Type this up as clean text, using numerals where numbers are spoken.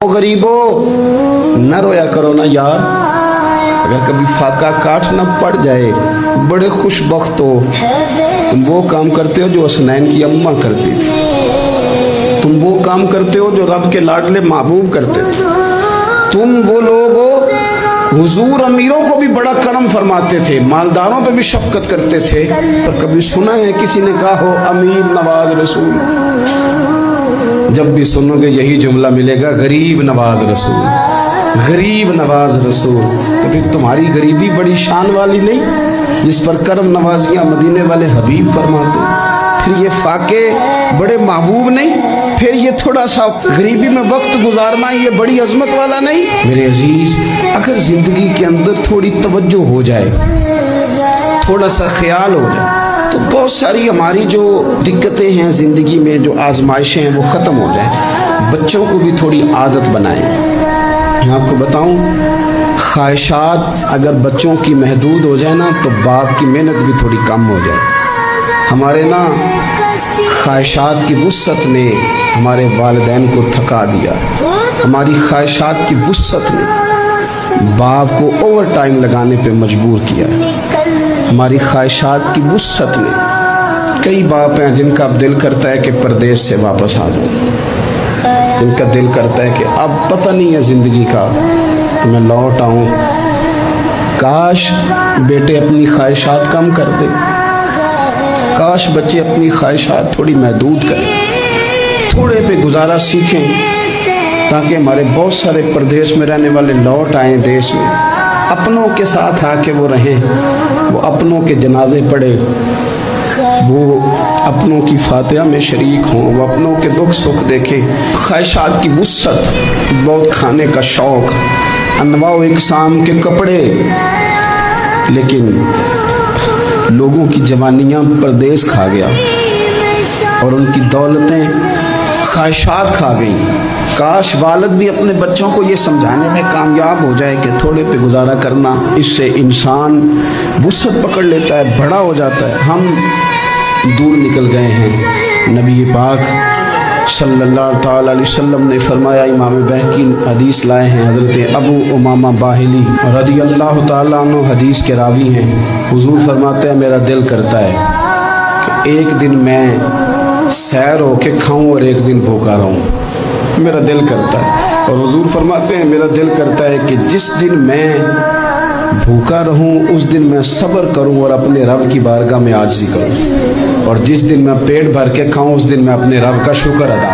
गरीबों न रोया करो ना यार, अगर कभी फाका काट न पड़ जाए बड़े खुश बख्त हो। तुम वो काम करते हो जो हसनैन की अम्मा करती थी, तुम वो काम करते हो जो रब के लाडले महबूब करते थे, तुम वो लोग हो हुजूर अमीरों को भी बड़ा करम फरमाते थे, मालदारों पे भी शफकत करते थे, पर कभी सुना है किसी ने कहा हो अमीर नवाज रसूल? जब भी सुनोगे यही जुमला मिलेगा, गरीब नवाज रसूल, गरीब नवाज रसूल। तो फिर तुम्हारी गरीबी बड़ी शान वाली नहीं जिस पर करम नवाजियाँ मदीने वाले हबीब फरमाते? फिर ये फाके बड़े महबूब नहीं? फिर ये थोड़ा सा गरीबी में वक्त गुजारना ये बड़ी अजमत वाला नहीं? मेरे अजीज, अगर जिंदगी के अंदर थोड़ी तवज्जो हो जाए, थोड़ा सा ख्याल हो जाए, तो बहुत सारी हमारी जो दिक्कतें हैं ज़िंदगी में, जो आजमाइशें हैं, वो ख़त्म हो जाए। बच्चों को भी थोड़ी आदत बनाएं। मैं आपको बताऊं, ख्वाहिशात अगर बच्चों की महदूद हो जाए ना, तो बाप की मेहनत भी थोड़ी कम हो जाए। हमारे ना ख्वाहिशात की वुस्सत ने हमारे वालिदैन को थका दिया। हमारी ख्वाहिशात की वुस्सत ने बाप को ओवर टाइम लगाने पे मजबूर किया है। हमारी ख्वाहिशात की वुस्सत ने कई बाप हैं जिनका अब दिल करता है कि परदेश से वापस आ जाऊं, जिनका दिल करता है कि अब पता नहीं है ज़िंदगी का तो मैं लौट आऊं। काश बेटे अपनी ख्वाहिशात कम कर दे, काश बच्चे अपनी ख्वाहिशात थोड़ी महदूद करें, थोड़े पे गुजारा सीखें, ताकि हमारे बहुत सारे प्रदेश में रहने वाले लौट आएँ देश में, अपनों के साथ आके वो रहें, वो अपनों के जनाजे पढ़े, वो अपनों की फातिहा में शरीक हों, वो अपनों के दुख सुख देखें। ख्वाहिशात की वुस्सत, बहुत खाने का शौक़, अनवाओ इकसाम के कपड़े, लेकिन लोगों की जवानियाँ परदेश खा गया और उनकी दौलतें ख्वाहिशात खा गई। काश वालिद भी अपने बच्चों को ये समझाने में कामयाब हो जाए कि थोड़े पे गुजारा करना, इससे इंसान वुस्सत पकड़ लेता है, बड़ा हो जाता है। हम दूर निकल गए हैं। नबी पाक सल्लल्लाहु ताला अलैहि वसल्लम ने फरमाया, इमाम बैहकी हदीस लाए हैं, हज़रत अबू उमामा बाहिली रदियल्लाहु ताला अन्हु हदीस के रावी हैं। हुजूर फरमाते हैं, मेरा दिल करता है कि एक दिन मैं सैर होके खाऊं और एक दिन भूखा रहूं। मेरा दिल करता है। और हुजूर फरमाते हैं, मेरा दिल करता है कि जिस दिन मैं भूखा रहूं उस दिन मैं सब्र करूं और अपने रब की बारगाह में आजिज़ी करूं, और जिस दिन मैं पेट भर के खाऊं उस दिन मैं अपने रब का शुक्र अदा